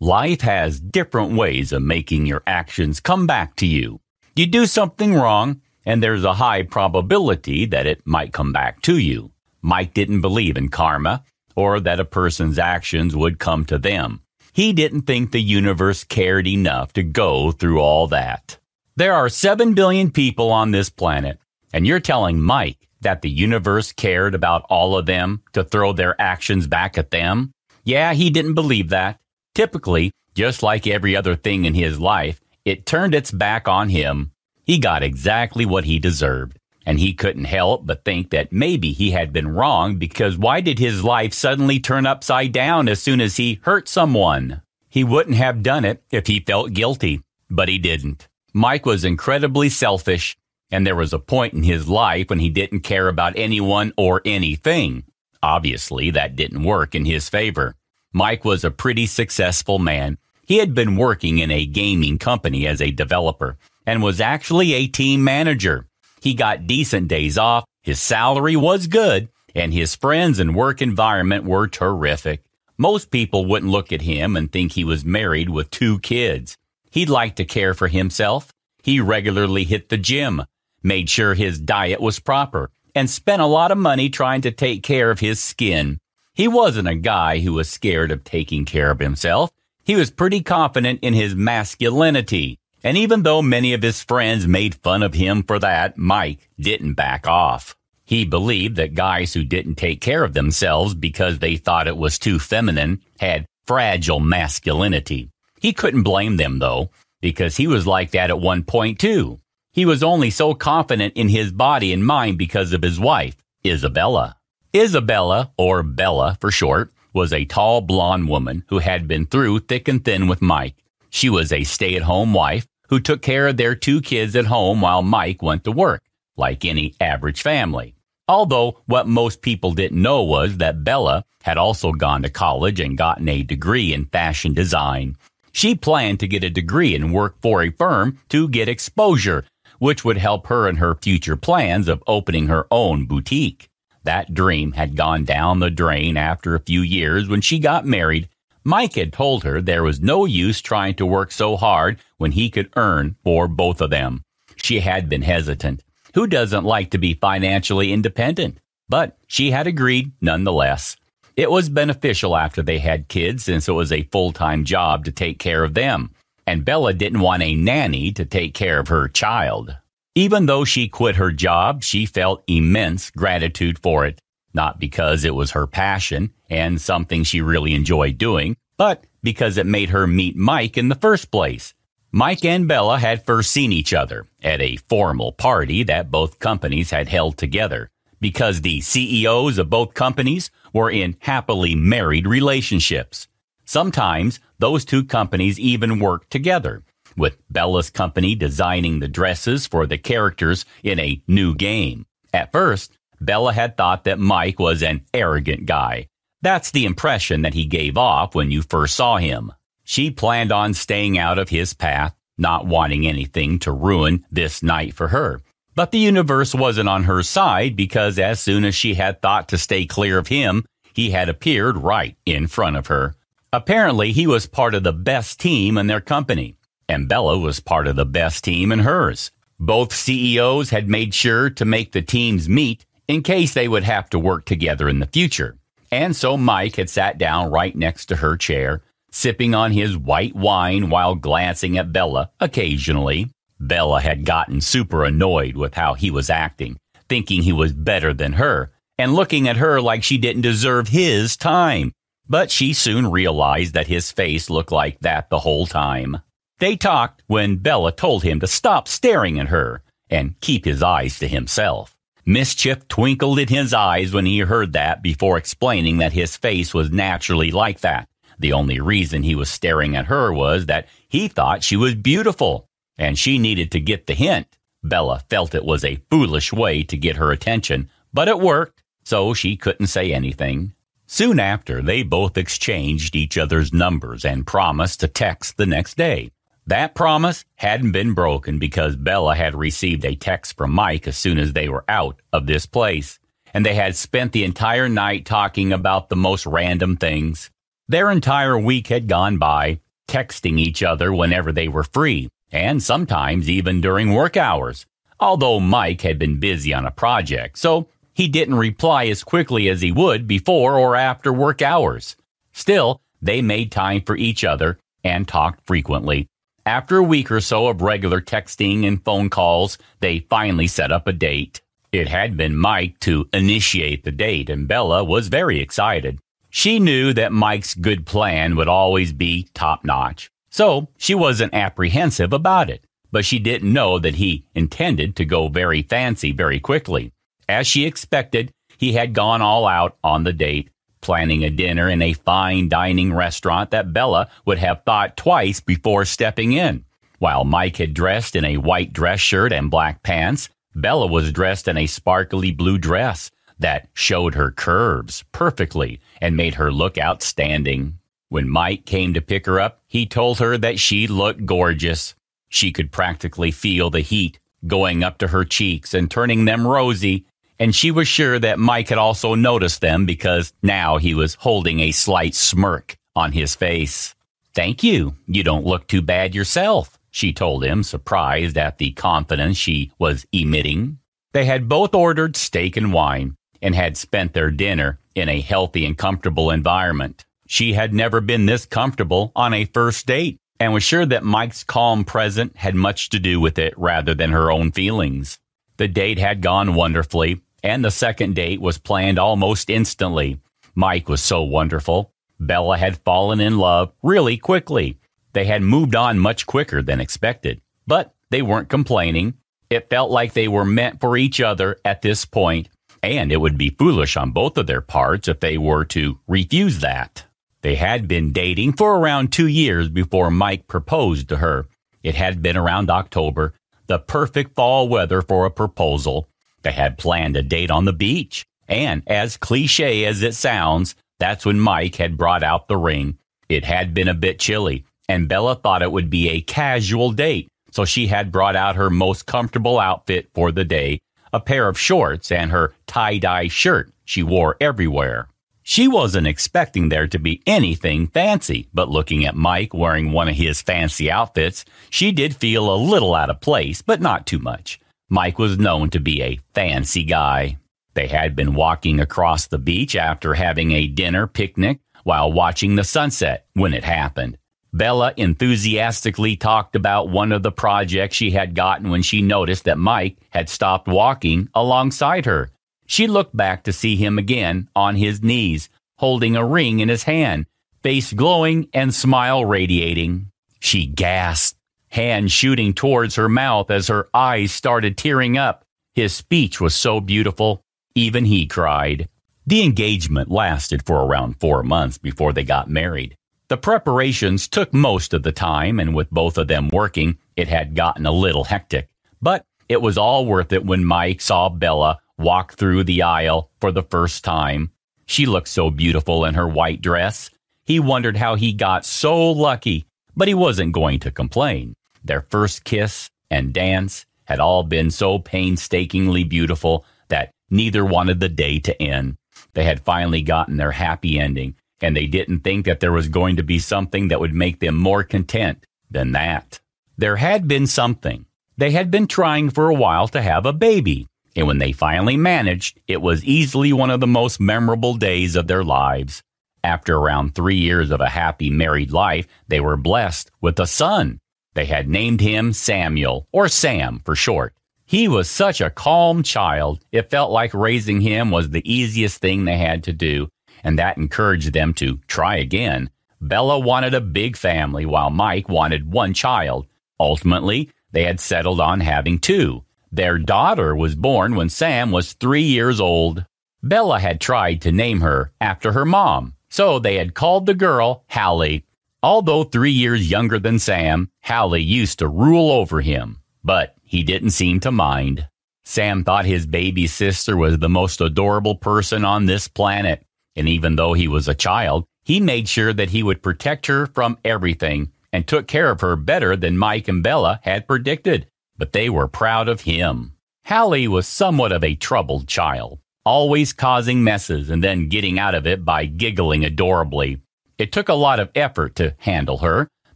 Life has different ways of making your actions come back to you. You do something wrong, and there's a high probability that it might come back to you. Mike didn't believe in karma, or that a person's actions would come to them. He didn't think the universe cared enough to go through all that. There are 7 billion people on this planet, and you're telling Mike that the universe cared about all of them to throw their actions back at them? Yeah, he didn't believe that. Typically, just like every other thing in his life, it turned its back on him. He got exactly what he deserved, and he couldn't help but think that maybe he had been wrong, because why did his life suddenly turn upside down as soon as he hurt someone? He wouldn't have done it if he felt guilty, but he didn't. Mike was incredibly selfish, and there was a point in his life when he didn't care about anyone or anything. Obviously, that didn't work in his favor. Mike was a pretty successful man. He had been working in a gaming company as a developer and was actually a team manager. He got decent days off, his salary was good, and his friends and work environment were terrific. Most people wouldn't look at him and think he was married with 2 kids. He liked to care for himself. He regularly hit the gym, made sure his diet was proper, and spent a lot of money trying to take care of his skin. He wasn't a guy who was scared of taking care of himself. He was pretty confident in his masculinity. And even though many of his friends made fun of him for that, Mike didn't back off. He believed that guys who didn't take care of themselves because they thought it was too feminine had fragile masculinity. He couldn't blame them, though, because he was like that at one point, too. He was only so confident in his body and mind because of his wife, Isabella. Isabella, or Bella for short, was a tall blonde woman who had been through thick and thin with Mike. She was a stay-at-home wife who took care of their 2 kids at home while Mike went to work, like any average family. Although what most people didn't know was that Bella had also gone to college and gotten a degree in fashion design. She planned to get a degree and work for a firm to get exposure, which would help her in her future plans of opening her own boutique. That dream had gone down the drain after a few years when she got married. Mike had told her there was no use trying to work so hard when he could earn for both of them. She had been hesitant. Who doesn't like to be financially independent? But she had agreed nonetheless. It was beneficial after they had kids, since it was a full-time job to take care of them. And Bella didn't want a nanny to take care of her child. Even though she quit her job, she felt immense gratitude for it. Not because it was her passion and something she really enjoyed doing, but because it made her meet Mike in the first place. Mike and Bella had first seen each other at a formal party that both companies had held together, because the CEOs of both companies were in happily married relationships. Sometimes those 2 companies even worked together, with Bella's company designing the dresses for the characters in a new game. At first, Bella had thought that Mike was an arrogant guy. That's the impression that he gave off when you first saw him. She planned on staying out of his path, not wanting anything to ruin this night for her. But the universe wasn't on her side, because as soon as she had thought to stay clear of him, he had appeared right in front of her. Apparently, he was part of the best team in their company, and Bella was part of the best team in hers. Both CEOs had made sure to make the teams meet in case they would have to work together in the future. And so Mike had sat down right next to her chair, sipping on his white wine while glancing at Bella occasionally. Bella had gotten super annoyed with how he was acting, thinking he was better than her, and looking at her like she didn't deserve his time. But she soon realized that his face looked like that the whole time. They talked when Bella told him to stop staring at her and keep his eyes to himself. Mischief twinkled in his eyes when he heard that, before explaining that his face was naturally like that. The only reason he was staring at her was that he thought she was beautiful, and she needed to get the hint. Bella felt it was a foolish way to get her attention, but it worked, so she couldn't say anything. Soon after, they both exchanged each other's numbers and promised to text the next day. That promise hadn't been broken, because Bella had received a text from Mike as soon as they were out of this place, and they had spent the entire night talking about the most random things. Their entire week had gone by, texting each other whenever they were free, and sometimes even during work hours, although Mike had been busy on a project, so he didn't reply as quickly as he would before or after work hours. Still, they made time for each other and talked frequently. After a week or so of regular texting and phone calls, they finally set up a date. It had been Mike to initiate the date, and Bella was very excited. She knew that Mike's good plan would always be top-notch, so she wasn't apprehensive about it, but she didn't know that he intended to go very fancy very quickly. As she expected, he had gone all out on the date, planning a dinner in a fine dining restaurant that Bella would have thought twice before stepping in. While Mike had dressed in a white dress shirt and black pants, Bella was dressed in a sparkly blue dress that showed her curves perfectly and made her look outstanding. When Mike came to pick her up, he told her that she looked gorgeous. She could practically feel the heat going up to her cheeks and turning them rosy, and she was sure that Mike had also noticed them because now he was holding a slight smirk on his face. "Thank you. You don't look too bad yourself," she told him, surprised at the confidence she was emitting. They had both ordered steak and wine and had spent their dinner in a healthy and comfortable environment. She had never been this comfortable on a first date and was sure that Mike's calm presence had much to do with it rather than her own feelings. The date had gone wonderfully, and the second date was planned almost instantly. Mike was so wonderful. Bella had fallen in love really quickly. They had moved on much quicker than expected, but they weren't complaining. It felt like they were meant for each other at this point, and it would be foolish on both of their parts if they were to refuse that. They had been dating for around 2 years before Mike proposed to her. It had been around October, the perfect fall weather for a proposal. They had planned a date on the beach, and as cliche as it sounds, that's when Mike had brought out the ring. It had been a bit chilly, and Bella thought it would be a casual date, so she had brought out her most comfortable outfit for the day, a pair of shorts and her tie-dye shirt she wore everywhere. She wasn't expecting there to be anything fancy, but looking at Mike wearing one of his fancy outfits, she did feel a little out of place, but not too much. Mike was known to be a fancy guy. They had been walking across the beach after having a dinner picnic while watching the sunset when it happened. Bella enthusiastically talked about one of the projects she had gotten when she noticed that Mike had stopped walking alongside her. She looked back to see him again on his knees, holding a ring in his hand, face glowing and smile radiating. She gasped, hand shooting towards her mouth as her eyes started tearing up. His speech was so beautiful, even he cried. The engagement lasted for around 4 months before they got married. The preparations took most of the time, and with both of them working, it had gotten a little hectic. But it was all worth it when Mike saw Bella walk through the aisle for the first time. She looked so beautiful in her white dress. He wondered how he got so lucky, but he wasn't going to complain. Their first kiss and dance had all been so painstakingly beautiful that neither wanted the day to end. They had finally gotten their happy ending, and they didn't think that there was going to be something that would make them more content than that. There had been something. They had been trying for a while to have a baby, and when they finally managed, it was easily one of the most memorable days of their lives. After around 3 years of a happy married life, they were blessed with a son. They had named him Samuel, or Sam for short. He was such a calm child, it felt like raising him was the easiest thing they had to do, and that encouraged them to try again. Bella wanted a big family, while Mike wanted one child. Ultimately, they had settled on having 2. Their daughter was born when Sam was 3 years old. Bella had tried to name her after her mom, so they had called the girl Hallie. Although 3 years younger than Sam, Hallie used to rule over him, but he didn't seem to mind. Sam thought his baby sister was the most adorable person on this planet, and even though he was a child, he made sure that he would protect her from everything and took care of her better than Mike and Bella had predicted. But they were proud of him. Hallie was somewhat of a troubled child, always causing messes and then getting out of it by giggling adorably. It took a lot of effort to handle her,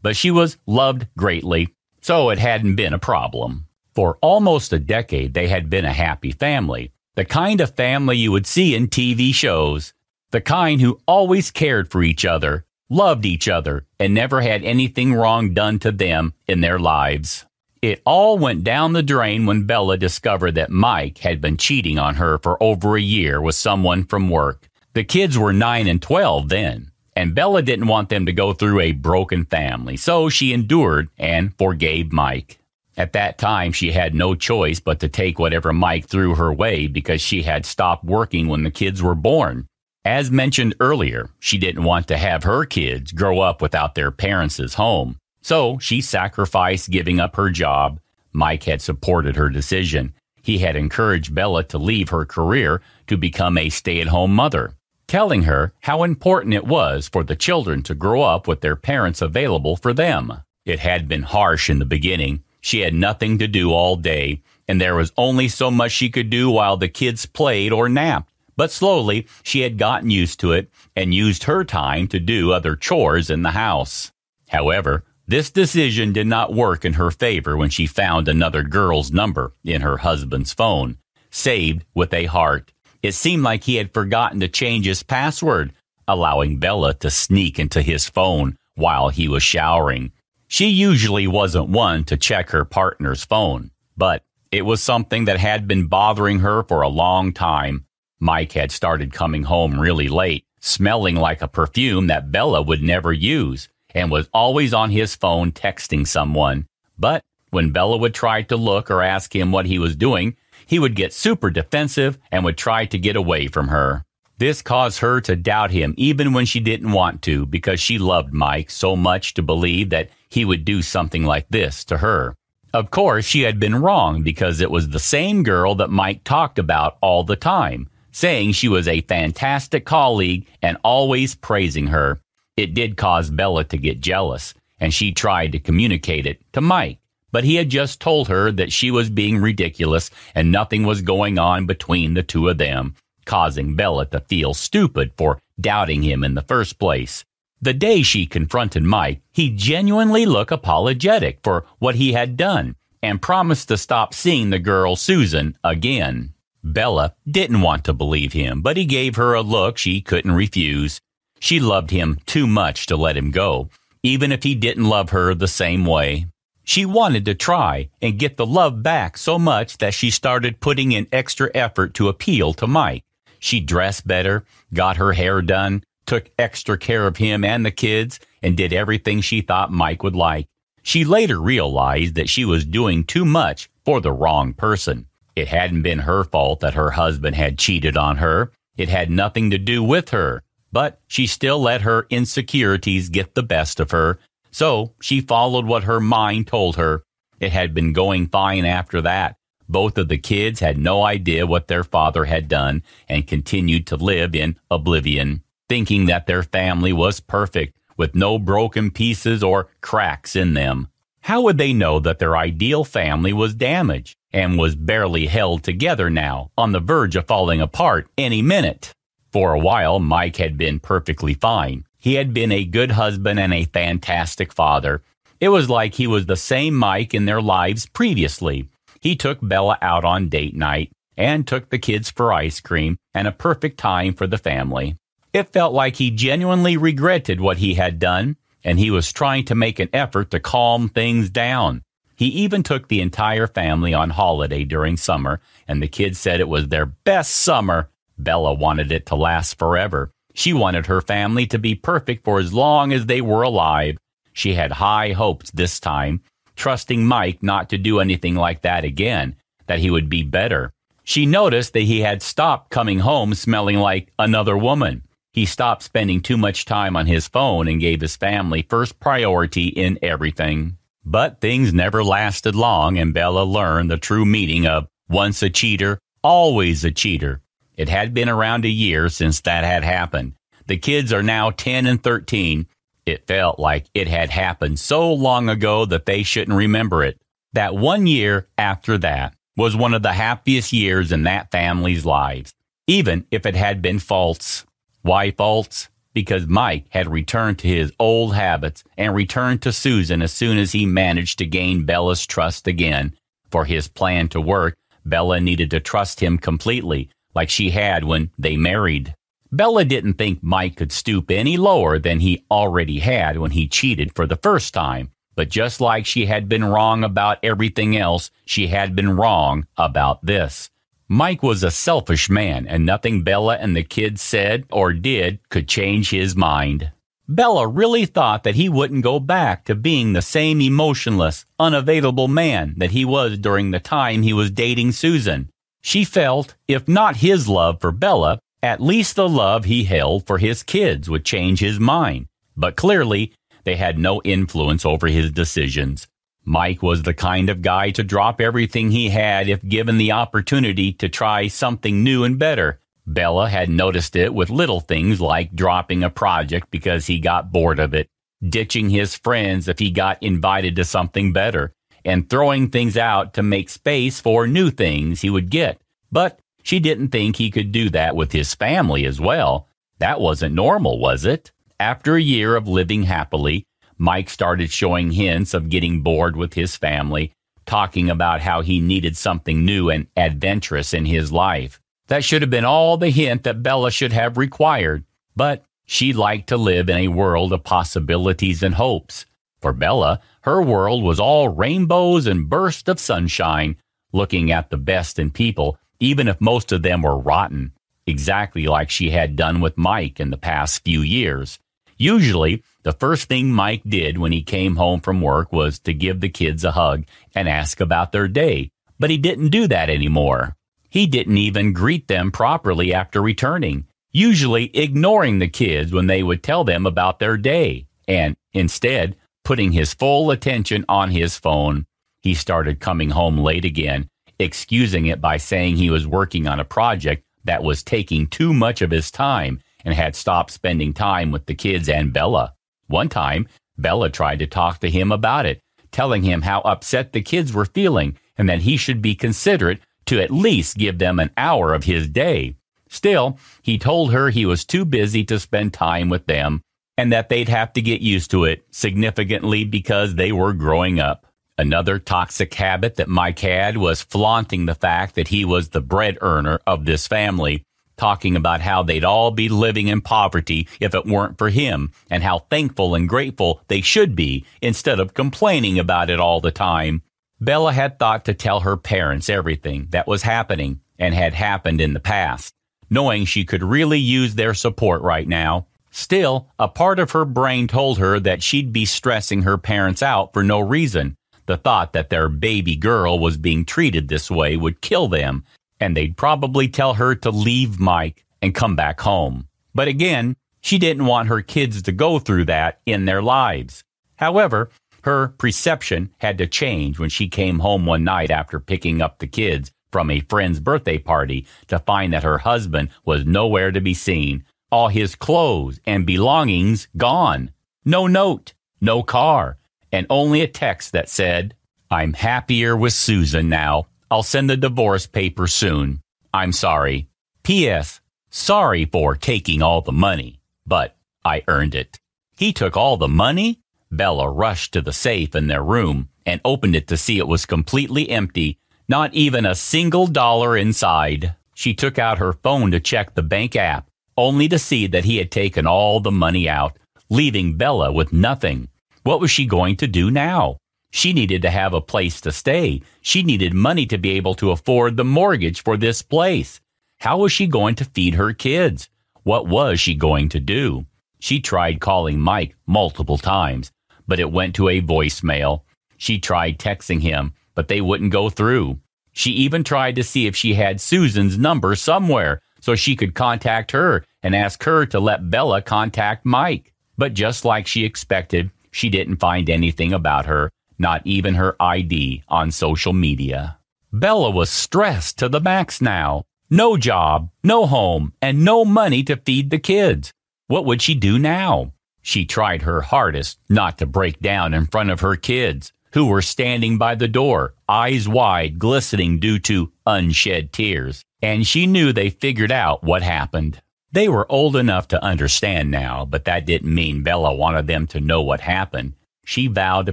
but she was loved greatly, so it hadn't been a problem. For almost a decade, they had been a happy family, the kind of family you would see in TV shows, the kind who always cared for each other, loved each other, and never had anything wrong done to them in their lives. It all went down the drain when Bella discovered that Mike had been cheating on her for over a year with someone from work. The kids were 9 and 12 then, and Bella didn't want them to go through a broken family, so she endured and forgave Mike. At that time, she had no choice but to take whatever Mike threw her way because she had stopped working when the kids were born. As mentioned earlier, she didn't want to have her kids grow up without their parents' home. So she sacrificed giving up her job. Mike had supported her decision. He had encouraged Bella to leave her career to become a stay-at-home mother, telling her how important it was for the children to grow up with their parents available for them. It had been harsh in the beginning. She had nothing to do all day, and there was only so much she could do while the kids played or napped. But slowly, she had gotten used to it and used her time to do other chores in the house. However, this decision did not work in her favor when she found another girl's number in her husband's phone, saved with a heart. It seemed like he had forgotten to change his password, allowing Bella to sneak into his phone while he was showering. She usually wasn't one to check her partner's phone, but it was something that had been bothering her for a long time. Mike had started coming home really late, smelling like a perfume that Bella would never use, and was always on his phone texting someone. But when Bella would try to look or ask him what he was doing, he would get super defensive and would try to get away from her. This caused her to doubt him even when she didn't want to, because she loved Mike so much to believe that he would do something like this to her. Of course, she had been wrong because it was the same girl that Mike talked about all the time, saying she was a fantastic colleague and always praising her. It did cause Bella to get jealous, and she tried to communicate it to Mike, but he had just told her that she was being ridiculous and nothing was going on between the two of them, causing Bella to feel stupid for doubting him in the first place. The day she confronted Mike, he genuinely looked apologetic for what he had done and promised to stop seeing the girl Susan again. Bella didn't want to believe him, but he gave her a look she couldn't refuse. She loved him too much to let him go, even if he didn't love her the same way. She wanted to try and get the love back so much that she started putting in extra effort to appeal to Mike. She dressed better, got her hair done, took extra care of him and the kids, and did everything she thought Mike would like. She later realized that she was doing too much for the wrong person. It hadn't been her fault that her husband had cheated on her. It had nothing to do with her. But she still let her insecurities get the best of her, so she followed what her mind told her. It had been going fine after that. Both of the kids had no idea what their father had done and continued to live in oblivion, thinking that their family was perfect, with no broken pieces or cracks in them. How would they know that their ideal family was damaged and was barely held together now, on the verge of falling apart any minute? For a while, Mike had been perfectly fine. He had been a good husband and a fantastic father. It was like he was the same Mike in their lives previously. He took Bella out on date night and took the kids for ice cream and a perfect time for the family. It felt like he genuinely regretted what he had done, and he was trying to make an effort to calm things down. He even took the entire family on holiday during summer, and the kids said it was their best summer. Bella wanted it to last forever. She wanted her family to be perfect for as long as they were alive. She had high hopes this time, trusting Mike not to do anything like that again, that he would be better. She noticed that he had stopped coming home smelling like another woman. He stopped spending too much time on his phone and gave his family first priority in everything. But things never lasted long, and Bella learned the true meaning of once a cheater, always a cheater. It had been around a year since that had happened. The kids are now 10 and 13. It felt like it had happened so long ago that they shouldn't remember it. That 1 year after that was one of the happiest years in that family's lives, even if it had been false. Why false? because Mike had returned to his old habits and returned to Susan as soon as he managed to gain Bella's trust again. For his plan to work, Bella needed to trust him completely, like she had when they married. Bella didn't think Mike could stoop any lower than he already had when he cheated for the first time. But just like she had been wrong about everything else, she had been wrong about this. Mike was a selfish man, and nothing Bella and the kids said or did could change his mind. Bella really thought that he wouldn't go back to being the same emotionless, unavailable man that he was during the time he was dating Susan. She felt, if not his love for Bella, at least the love he held for his kids would change his mind. But clearly, they had no influence over his decisions. Mike was the kind of guy to drop everything he had if given the opportunity to try something new and better. Bella had noticed it with little things like dropping a project because he got bored of it, ditching his friends if he got invited to something better, and throwing things out to make space for new things he would get. But she didn't think he could do that with his family as well. That wasn't normal, was it? After a year of living happily, Mike started showing hints of getting bored with his family, talking about how he needed something new and adventurous in his life. That should have been all the hint that Bella should have required, but she liked to live in a world of possibilities and hopes. For Bella, her world was all rainbows and bursts of sunshine, looking at the best in people, even if most of them were rotten, exactly like she had done with Mike in the past few years. Usually, the first thing Mike did when he came home from work was to give the kids a hug and ask about their day, but he didn't do that anymore. He didn't even greet them properly after returning, usually ignoring the kids when they would tell them about their day, and instead putting his full attention on his phone. He started coming home late again, excusing it by saying he was working on a project that was taking too much of his time and had stopped spending time with the kids and Bella. One time, Bella tried to talk to him about it, telling him how upset the kids were feeling and that he should be considerate to at least give them an hour of his day. Still, he told her he was too busy to spend time with them and that they'd have to get used to it significantly because they were growing up. Another toxic habit that Mike had was flaunting the fact that he was the bread earner of this family, talking about how they'd all be living in poverty if it weren't for him, and how thankful and grateful they should be instead of complaining about it all the time. Bella had thought to tell her parents everything that was happening and had happened in the past, knowing she could really use their support right now. Still, a part of her brain told her that she'd be stressing her parents out for no reason. The thought that their baby girl was being treated this way would kill them, and they'd probably tell her to leave Mike and come back home. But again, she didn't want her kids to go through that in their lives. However, her perception had to change when she came home one night after picking up the kids from a friend's birthday party to find that her husband was nowhere to be seen. All his clothes and belongings gone. No note, no car, and only a text that said, "I'm happier with Susan now. I'll send the divorce papers soon. I'm sorry. P.S. Sorry for taking all the money, but I earned it." He took all the money? Bella rushed to the safe in their room and opened it to see it was completely empty, not even a single dollar inside. She took out her phone to check the bank app, only to see that he had taken all the money out, leaving Bella with nothing. What was she going to do now? She needed to have a place to stay. She needed money to be able to afford the mortgage for this place. How was she going to feed her kids? What was she going to do? She tried calling Mike multiple times, but it went to a voicemail. She tried texting him, but they wouldn't go through. She even tried to see if she had Susan's number somewhere so she could contact her and ask her to let Bella contact Mike. But just like she expected, she didn't find anything about her, not even her ID on social media. Bella was stressed to the max now. No job, no home, and no money to feed the kids. What would she do now? She tried her hardest not to break down in front of her kids, who were standing by the door, eyes wide, glistening due to unshed tears. And she knew they figured out what happened. They were old enough to understand now, but that didn't mean Bella wanted them to know what happened. She vowed to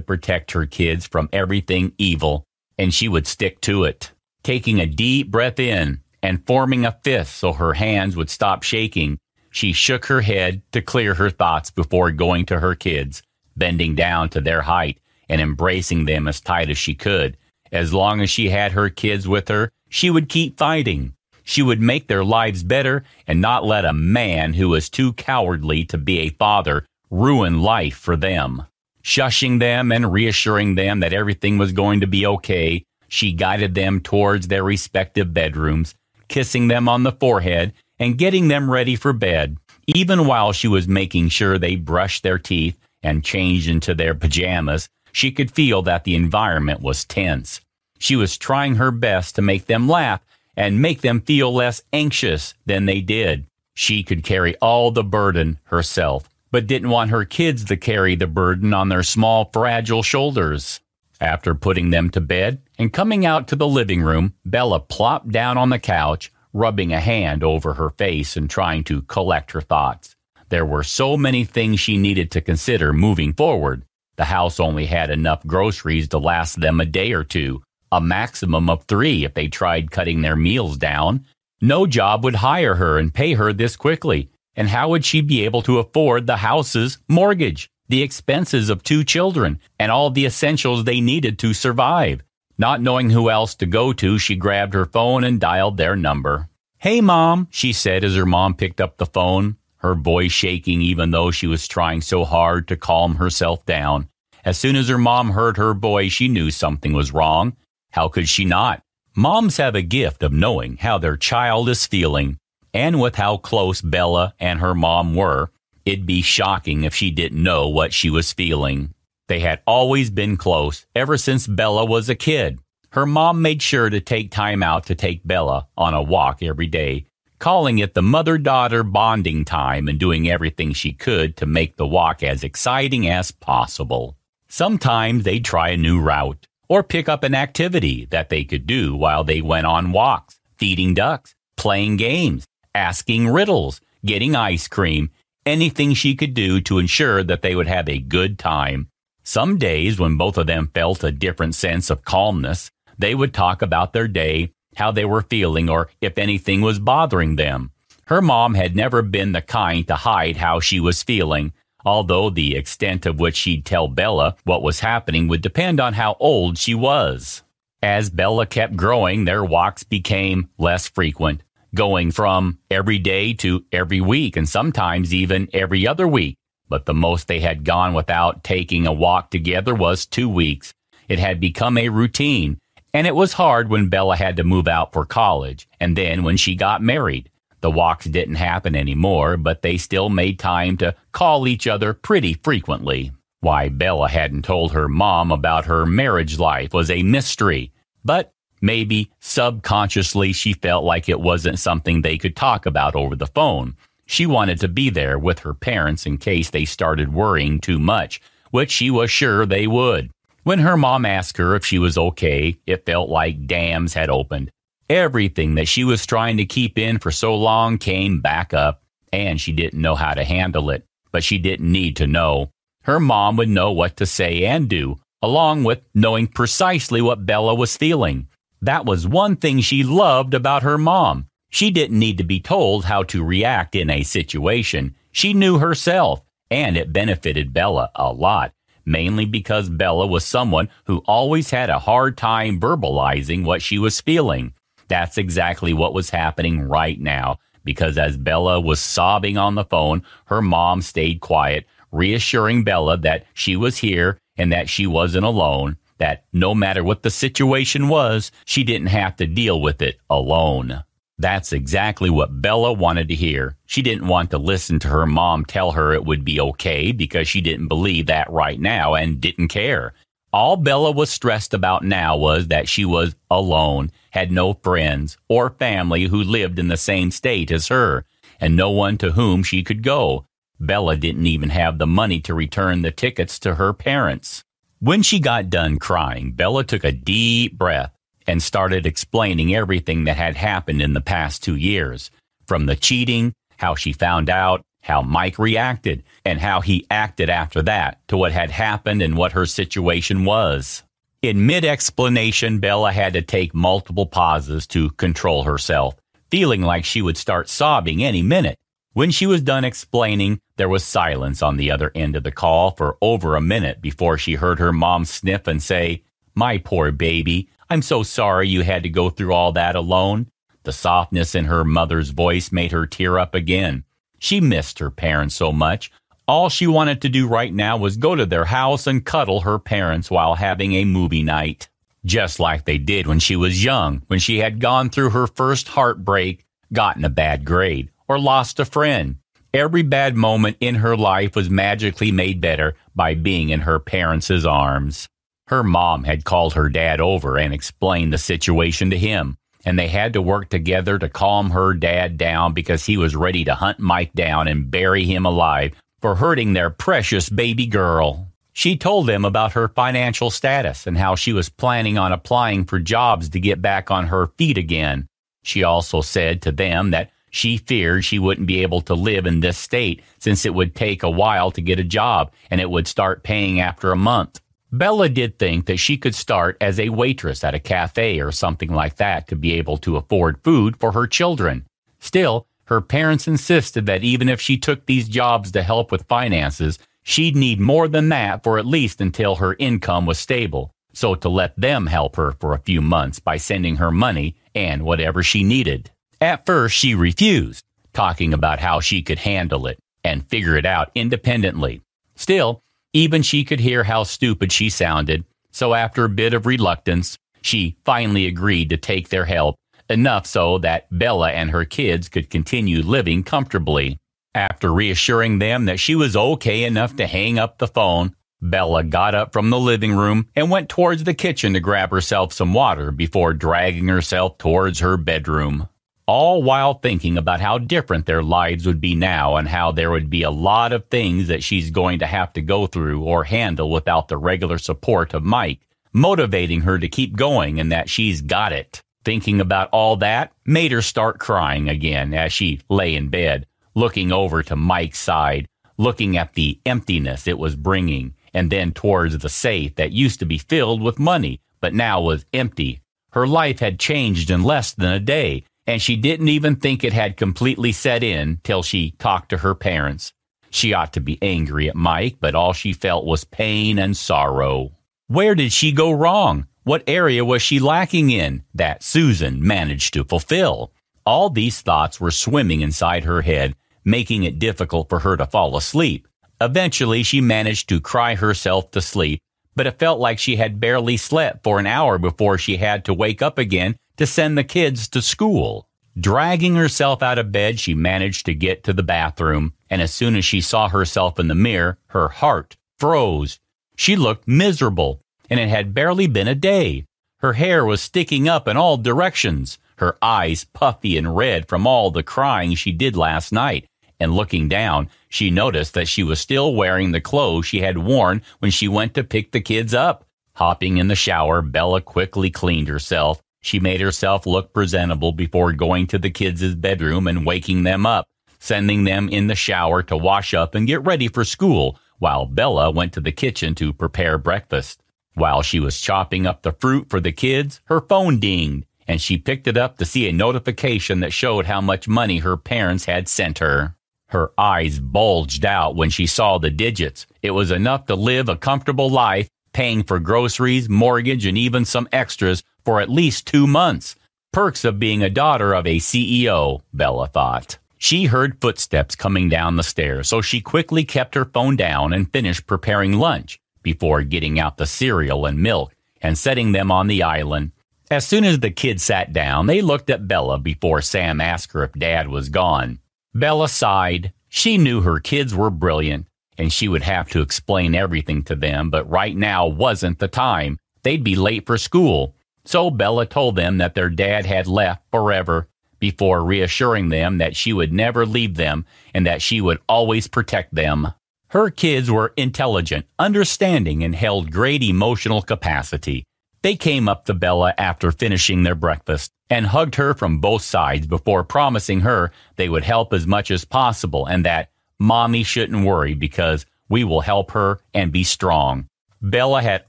protect her kids from everything evil, and she would stick to it. Taking a deep breath in and forming a fist so her hands would stop shaking, she shook her head to clear her thoughts before going to her kids, bending down to their height and embracing them as tight as she could. As long as she had her kids with her, she would keep fighting. She would make their lives better and not let a man who was too cowardly to be a father ruin life for them. Shushing them and reassuring them that everything was going to be okay, she guided them towards their respective bedrooms, kissing them on the forehead and getting them ready for bed, even while she was making sure they brushed their teeth and changed into their pajamas. She could feel that the environment was tense. She was trying her best to make them laugh and make them feel less anxious than they did. She could carry all the burden herself, but didn't want her kids to carry the burden on their small, fragile shoulders. After putting them to bed and coming out to the living room, Bella plopped down on the couch, rubbing a hand over her face and trying to collect her thoughts. There were so many things she needed to consider moving forward. The house only had enough groceries to last them a day or two, a maximum of 3 if they tried cutting their meals down. No job would hire her and pay her this quickly. And how would she be able to afford the house's mortgage, the expenses of 2 children, and all the essentials they needed to survive? Not knowing who else to go to, she grabbed her phone and dialed their number. "Hey, Mom," she said as her mom picked up the phone, her voice shaking even though she was trying so hard to calm herself down. As soon as her mom heard her voice, she knew something was wrong. How could she not? Moms have a gift of knowing how their child is feeling. And with how close Bella and her mom were, it'd be shocking if she didn't know what she was feeling. They had always been close ever since Bella was a kid. Her mom made sure to take time out to take Bella on a walk every day, calling it the mother-daughter bonding time and doing everything she could to make the walk as exciting as possible. Sometimes they'd try a new route or pick up an activity that they could do while they went on walks, feeding ducks, playing games, asking riddles, getting ice cream, anything she could do to ensure that they would have a good time. Some days when both of them felt a different sense of calmness, they would talk about their day, how they were feeling, or if anything was bothering them. Her mom had never been the kind to hide how she was feeling, although the extent of which she'd tell Bella what was happening would depend on how old she was. As Bella kept growing, their walks became less frequent, going from every day to every week and sometimes even every other week. But the most they had gone without taking a walk together was 2 weeks. It had become a routine, and it was hard when Bella had to move out for college, and then when she got married. The walks didn't happen anymore, but they still made time to call each other pretty frequently. Why Bella hadn't told her mom about her marriage life was a mystery, but maybe subconsciously she felt like it wasn't something they could talk about over the phone. She wanted to be there with her parents in case they started worrying too much, which she was sure they would. When her mom asked her if she was okay, it felt like dams had opened. Everything that she was trying to keep in for so long came back up, and she didn't know how to handle it. But she didn't need to know. Her mom would know what to say and do, along with knowing precisely what Bella was feeling. That was one thing she loved about her mom. She didn't need to be told how to react in a situation. She knew herself, and it benefited Bella a lot, mainly because Bella was someone who always had a hard time verbalizing what she was feeling. That's exactly what was happening right now, because as Bella was sobbing on the phone, her mom stayed quiet, reassuring Bella that she was here and that she wasn't alone, that no matter what the situation was, she didn't have to deal with it alone. That's exactly what Bella wanted to hear. She didn't want to listen to her mom tell her it would be okay because she didn't believe that right now and didn't care. All Bella was stressed about now was that she was alone, had no friends or family who lived in the same state as her, and no one to whom she could go. Bella didn't even have the money to return the tickets to her parents. When she got done crying, Bella took a deep breath and started explaining everything that had happened in the past 2 years, from the cheating, how she found out, how Mike reacted, and how he acted after that to what had happened and what her situation was. In mid-explanation, Bella had to take multiple pauses to control herself, feeling like she would start sobbing any minute. When she was done explaining, there was silence on the other end of the call for over a minute before she heard her mom sniff and say, "My poor baby, I'm so sorry you had to go through all that alone." The softness in her mother's voice made her tear up again. She missed her parents so much. All she wanted to do right now was go to their house and cuddle her parents while having a movie night. Just like they did when she was young, when she had gone through her first heartbreak, gotten a bad grade, or lost a friend. Every bad moment in her life was magically made better by being in her parents' arms. Her mom had called her dad over and explained the situation to him, and they had to work together to calm her dad down because he was ready to hunt Mike down and bury him alive for hurting their precious baby girl. She told them about her financial status and how she was planning on applying for jobs to get back on her feet again. She also said to them that she feared she wouldn't be able to live in this state since it would take a while to get a job and it would start paying after a month. Bella did think that she could start as a waitress at a cafe or something like that to be able to afford food for her children. Still, her parents insisted that even if she took these jobs to help with finances, she'd need more than that for at least until her income was stable. So to let them help her for a few months by sending her money and whatever she needed. At first, she refused, talking about how she could handle it and figure it out independently. Still, even she could hear how stupid she sounded, so after a bit of reluctance, she finally agreed to take their help, enough so that Bella and her kids could continue living comfortably. After reassuring them that she was okay enough to hang up the phone, Bella got up from the living room and went towards the kitchen to grab herself some water before dragging herself towards her bedroom. All while thinking about how different their lives would be now and how there would be a lot of things that she's going to have to go through or handle without the regular support of Mike, motivating her to keep going and that she's got it. Thinking about all that made her start crying again as she lay in bed, looking over to Mike's side, looking at the emptiness it was bringing, and then towards the safe that used to be filled with money, but now was empty. Her life had changed in less than a day, and she didn't even think it had completely set in till she talked to her parents. She ought to be angry at Mike, but all she felt was pain and sorrow. Where did she go wrong? What area was she lacking in that Susan managed to fulfill? All these thoughts were swimming inside her head, making it difficult for her to fall asleep. Eventually, she managed to cry herself to sleep, but it felt like she had barely slept for an hour before she had to wake up again to send the kids to school. Dragging herself out of bed, she managed to get to the bathroom, and as soon as she saw herself in the mirror, her heart froze. She looked miserable, and it had barely been a day. Her hair was sticking up in all directions, her eyes puffy and red from all the crying she did last night, and looking down, she noticed that she was still wearing the clothes she had worn when she went to pick the kids up. Hopping in the shower, Bella quickly cleaned herself. She made herself look presentable before going to the kids' bedroom and waking them up, sending them in the shower to wash up and get ready for school, while Bella went to the kitchen to prepare breakfast. While she was chopping up the fruit for the kids, her phone dinged, and she picked it up to see a notification that showed how much money her parents had sent her. Her eyes bulged out when she saw the digits. It was enough to live a comfortable life, paying for groceries, mortgage, and even some extras for at least 2 months. Perks of being a daughter of a CEO, Bella thought. She heard footsteps coming down the stairs, so she quickly kept her phone down and finished preparing lunch before getting out the cereal and milk and setting them on the island. As soon as the kids sat down, they looked at Bella before Sam asked her if Dad was gone. Bella sighed. She knew her kids were brilliant, and she would have to explain everything to them, but right now wasn't the time. They'd be late for school. So Bella told them that their dad had left forever, before reassuring them that she would never leave them and that she would always protect them. Her kids were intelligent, understanding, and held great emotional capacity. They came up to Bella after finishing their breakfast, and hugged her from both sides before promising her they would help as much as possible and that Mommy shouldn't worry because we will help her and be strong. Bella had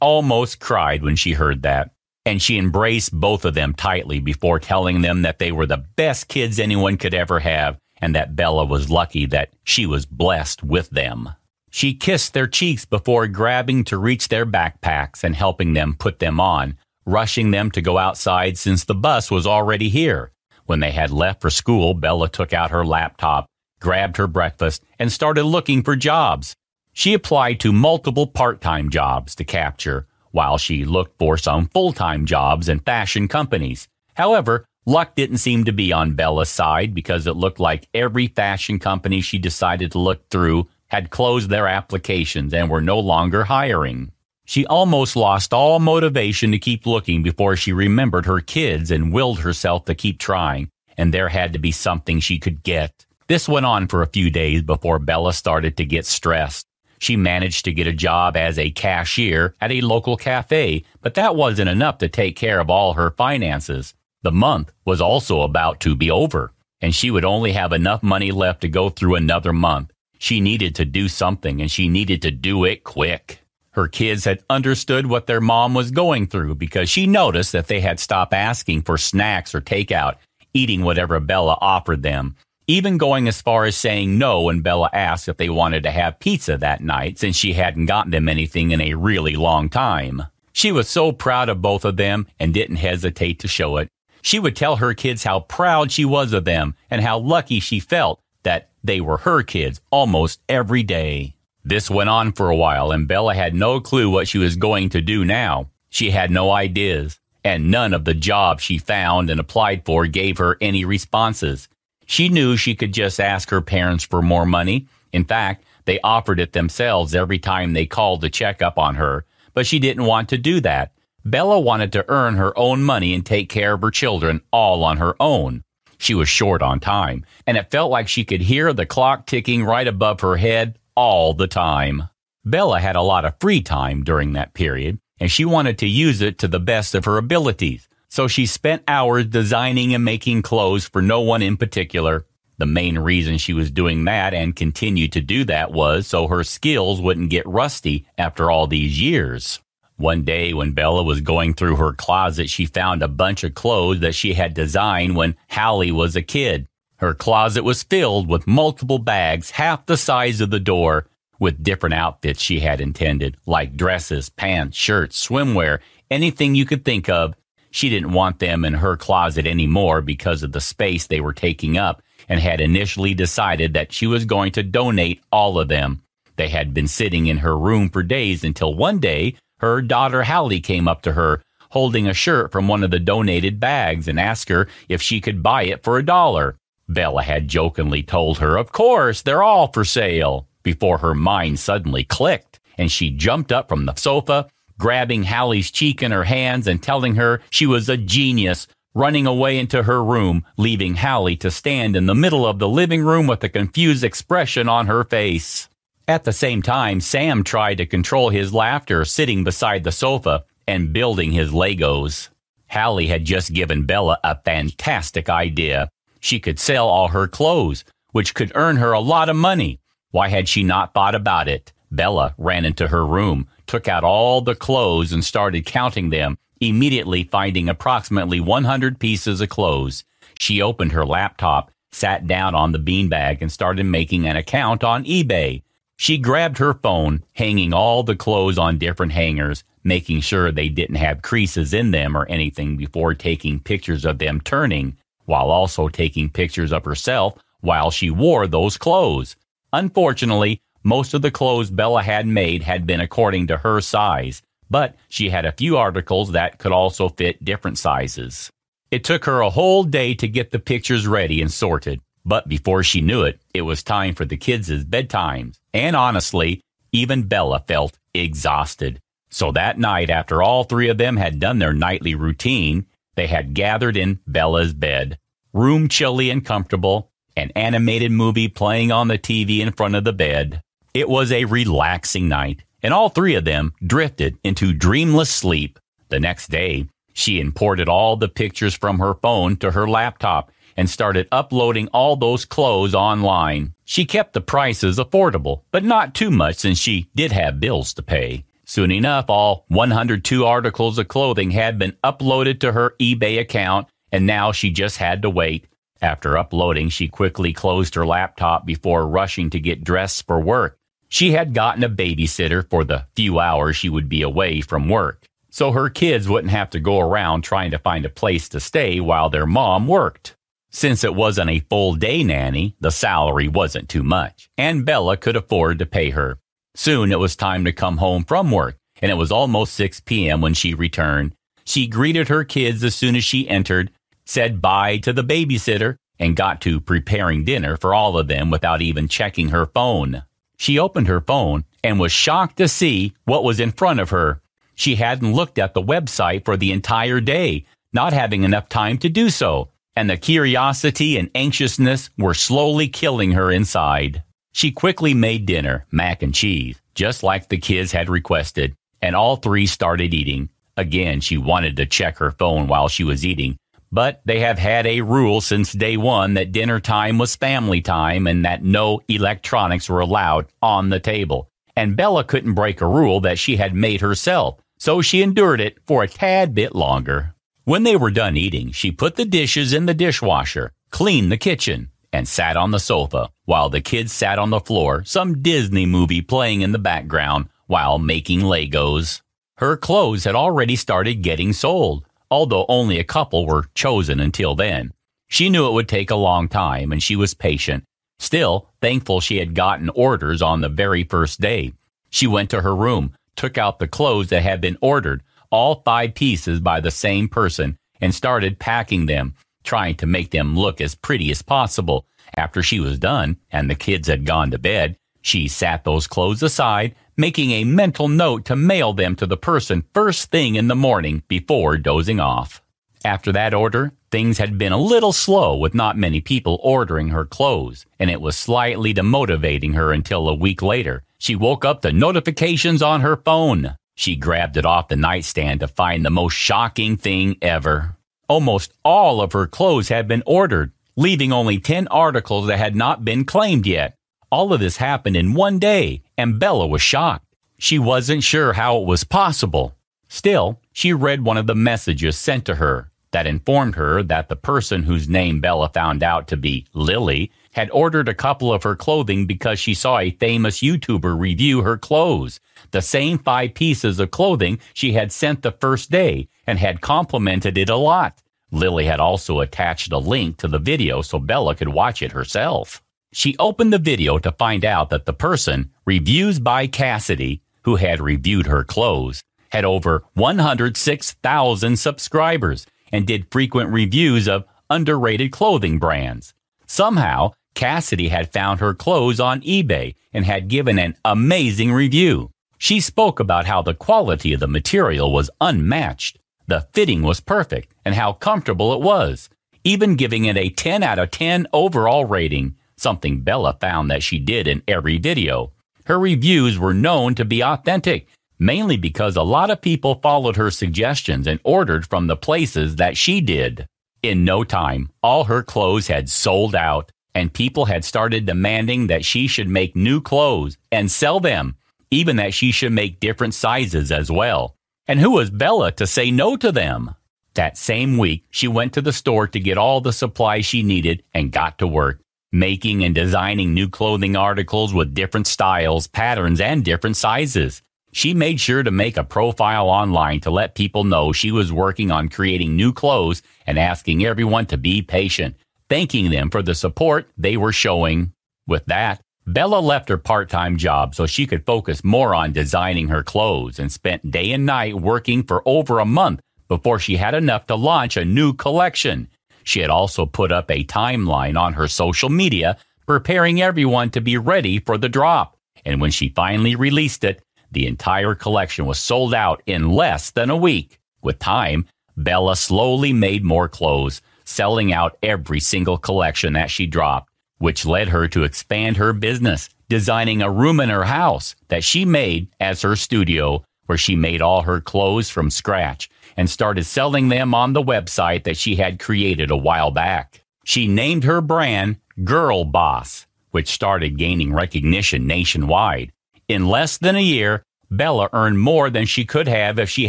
almost cried when she heard that, and she embraced both of them tightly before telling them that they were the best kids anyone could ever have and that Bella was lucky that she was blessed with them. She kissed their cheeks before grabbing to reach their backpacks and helping them put them on, rushing them to go outside since the bus was already here. When they had left for school, Bella took out her laptop, grabbed her breakfast, and started looking for jobs. She applied to multiple part-time jobs to capture, while she looked for some full-time jobs in fashion companies. However, luck didn't seem to be on Bella's side because it looked like every fashion company she decided to look through had closed their applications and were no longer hiring. She almost lost all motivation to keep looking before she remembered her kids and willed herself to keep trying, and there had to be something she could get. This went on for a few days before Bella started to get stressed. She managed to get a job as a cashier at a local cafe, but that wasn't enough to take care of all her finances. The month was also about to be over, and she would only have enough money left to go through another month. She needed to do something, and she needed to do it quick. Her kids had understood what their mom was going through because she noticed that they had stopped asking for snacks or takeout, eating whatever Bella offered them, even going as far as saying no when Bella asked if they wanted to have pizza that night since she hadn't gotten them anything in a really long time. She was so proud of both of them and didn't hesitate to show it. She would tell her kids how proud she was of them and how lucky she felt that they were her kids almost every day. This went on for a while, and Bella had no clue what she was going to do now. She had no ideas, and none of the jobs she found and applied for gave her any responses. She knew she could just ask her parents for more money. In fact, they offered it themselves every time they called to check up on her, but she didn't want to do that. Bella wanted to earn her own money and take care of her children all on her own. She was short on time, and it felt like she could hear the clock ticking right above her head all the time. Bella had a lot of free time during that period, and she wanted to use it to the best of her abilities. So she spent hours designing and making clothes for no one in particular. The main reason she was doing that and continued to do that was so her skills wouldn't get rusty after all these years. One day when Bella was going through her closet, she found a bunch of clothes that she had designed when Hallie was a kid. Her closet was filled with multiple bags half the size of the door with different outfits she had intended, like dresses, pants, shirts, swimwear, anything you could think of. She didn't want them in her closet anymore because of the space they were taking up and had initially decided that she was going to donate all of them. They had been sitting in her room for days until one day her daughter Hallie came up to her holding a shirt from one of the donated bags and asked her if she could buy it for $1. Bella had jokingly told her, "Of course, they're all for sale," before her mind suddenly clicked and she jumped up from the sofa, grabbing Hallie's cheek in her hands and telling her she was a genius, running away into her room, leaving Hallie to stand in the middle of the living room with a confused expression on her face. At the same time, Sam tried to control his laughter sitting beside the sofa and building his Legos. Hallie had just given Bella a fantastic idea. She could sell all her clothes, which could earn her a lot of money. Why had she not thought about it? Bella ran into her room, took out all the clothes and started counting them, immediately finding approximately 100 pieces of clothes. She opened her laptop, sat down on the beanbag, and started making an account on eBay. She grabbed her phone, hanging all the clothes on different hangers, making sure they didn't have creases in them or anything before taking pictures of them turning, while also taking pictures of herself while she wore those clothes. Unfortunately, most of the clothes Bella had made had been according to her size, but she had a few articles that could also fit different sizes. It took her a whole day to get the pictures ready and sorted, but before she knew it, it was time for the kids' bedtimes. And honestly, even Bella felt exhausted. So that night, after all three of them had done their nightly routine, they had gathered in Bella's bed. Room chilly and comfortable, an animated movie playing on the TV in front of the bed. It was a relaxing night, and all three of them drifted into dreamless sleep. The next day, She imported all the pictures from her phone to her laptop and started uploading all those clothes online. She kept the prices affordable, but not too much since she did have bills to pay. Soon enough, all 102 articles of clothing had been uploaded to her eBay account, and now she just had to wait. After uploading, she quickly closed her laptop before rushing to get dressed for work. She had gotten a babysitter for the few hours she would be away from work, so her kids wouldn't have to go around trying to find a place to stay while their mom worked. Since it wasn't a full-day nanny, the salary wasn't too much, and Bella could afford to pay her. Soon it was time to come home from work, and it was almost 6 p.m. when she returned. She greeted her kids as soon as she entered, said bye to the babysitter, and got to preparing dinner for all of them without even checking her phone. She opened her phone and was shocked to see what was in front of her. She hadn't looked at the website for the entire day, not having enough time to do so, and the curiosity and anxiousness were slowly killing her inside. She quickly made dinner, mac and cheese, just like the kids had requested, and all three started eating. Again, she wanted to check her phone while she was eating, but they have had a rule since day one that dinner time was family time and that no electronics were allowed on the table. And Bella couldn't break a rule that she had made herself, so she endured it for a tad bit longer. When they were done eating, she put the dishes in the dishwasher, cleaned the kitchen, and sat on the sofa, while the kids sat on the floor, some Disney movie playing in the background while making Legos. Her clothes had already started getting sold, although only a couple were chosen until then. She knew it would take a long time, and she was patient. Still, thankful she had gotten orders on the very first day. She went to her room, took out the clothes that had been ordered, all 5 pieces by the same person, and started packing them, trying to make them look as pretty as possible. After she was done, and the kids had gone to bed, she sat those clothes aside, making a mental note to mail them to the person first thing in the morning before dozing off. After that order, things had been a little slow with not many people ordering her clothes, and it was slightly demotivating her until a week later. She woke up to notifications on her phone. She grabbed it off the nightstand to find the most shocking thing ever. Almost all of her clothes had been ordered, leaving only 10 articles that had not been claimed yet. All of this happened in one day, and Bella was shocked. She wasn't sure how it was possible. Still, she read one of the messages sent to her that informed her that the person whose name Bella found out to be Lily had ordered a couple of her clothing because she saw a famous YouTuber review her clothes, the same 5 pieces of clothing she had sent the first day, and had complimented it a lot. Lily had also attached a link to the video so Bella could watch it herself. She opened the video to find out that the person, Reviews by Cassidy, who had reviewed her clothes, had over 106,000 subscribers and did frequent reviews of underrated clothing brands. Somehow, Cassidy had found her clothes on eBay and had given an amazing review. She spoke about how the quality of the material was unmatched, the fitting was perfect, and how comfortable it was, even giving it a 10 out of 10 overall rating, something Bella found that she did in every video. Her reviews were known to be authentic, mainly because a lot of people followed her suggestions and ordered from the places that she did. In no time, all her clothes had sold out, and people had started demanding that she should make new clothes and sell them, even that she should make different sizes as well. And who was Bella to say no to them? That same week, she went to the store to get all the supplies she needed and got to work, making and designing new clothing articles with different styles, patterns, and different sizes. She made sure to make a profile online to let people know she was working on creating new clothes and asking everyone to be patient, thanking them for the support they were showing. With that, Bella left her part-time job so she could focus more on designing her clothes and spent day and night working for over a month before she had enough to launch a new collection. She had also put up a timeline on her social media, preparing everyone to be ready for the drop. And when she finally released it, the entire collection was sold out in less than a week. With time, Bella slowly made more clothes, selling out every single collection that she dropped, which led her to expand her business, designing a room in her house that she made as her studio, where she made all her clothes from scratch and started selling them on the website that she had created a while back. She named her brand Girl Boss, which started gaining recognition nationwide. In less than a year, Bella earned more than she could have if she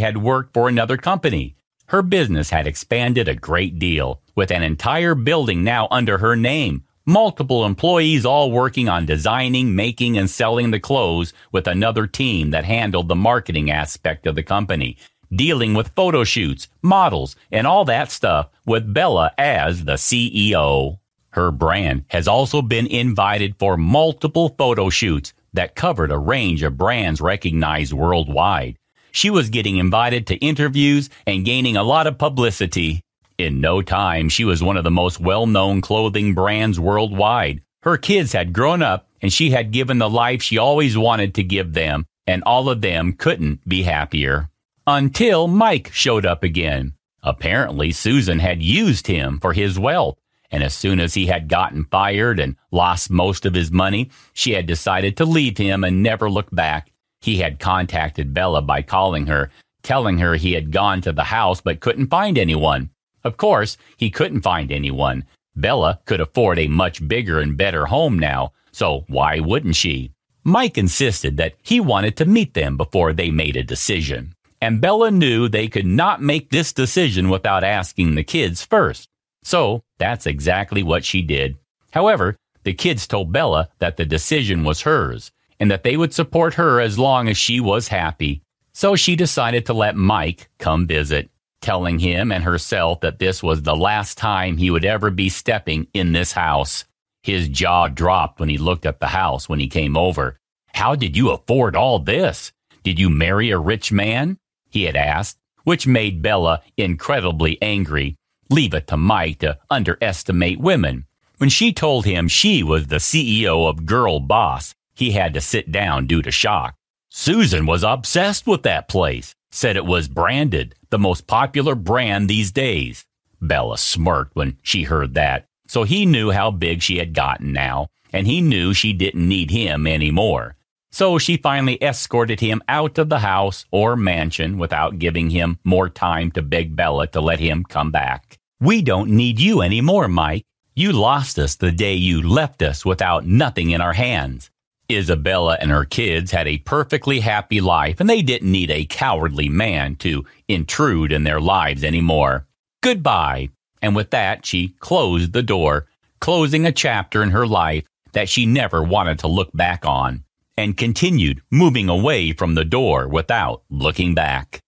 had worked for another company. Her business had expanded a great deal, with an entire building now under her name, multiple employees all working on designing, making, and selling the clothes, with another team that handled the marketing aspect of the company, dealing with photo shoots, models, and all that stuff, with Bella as the CEO. Her brand has also been invited for multiple photo shoots that covered a range of brands recognized worldwide. She was getting invited to interviews and gaining a lot of publicity. In no time, she was one of the most well-known clothing brands worldwide. Her kids had grown up, and she had given the life she always wanted to give them, and all of them couldn't be happier. Until Mike showed up again. Apparently, Susan had used him for his wealth, and as soon as he had gotten fired and lost most of his money, she had decided to leave him and never look back. He had contacted Bella by calling her, telling her he had gone to the house but couldn't find anyone. Of course, he couldn't find anyone. Bella could afford a much bigger and better home now, so why wouldn't she? Mike insisted that he wanted to meet them before they made a decision. And Bella knew they could not make this decision without asking the kids first. So that's exactly what she did. However, the kids told Bella that the decision was hers, and that they would support her as long as she was happy. So she decided to let Mike come visit, telling him and herself that this was the last time he would ever be stepping in this house. His jaw dropped when he looked at the house when he came over. "How did you afford all this? Did you marry a rich man?" he had asked, which made Bella incredibly angry. Leave it to Mike to underestimate women. When she told him she was the CEO of Girl Boss, he had to sit down due to shock. Susan was obsessed with that place, said it was branded, the most popular brand these days. Bella smirked when she heard that, so he knew how big she had gotten now, and he knew she didn't need him anymore. So she finally escorted him out of the house or mansion without giving him more time to beg Bella to let him come back. "We don't need you anymore, Mike. You lost us the day you left us without nothing in our hands." Isabella and her kids had a perfectly happy life, and they didn't need a cowardly man to intrude in their lives anymore. Goodbye. And with that, she closed the door, closing a chapter in her life that she never wanted to look back on, and continued moving away from the door without looking back.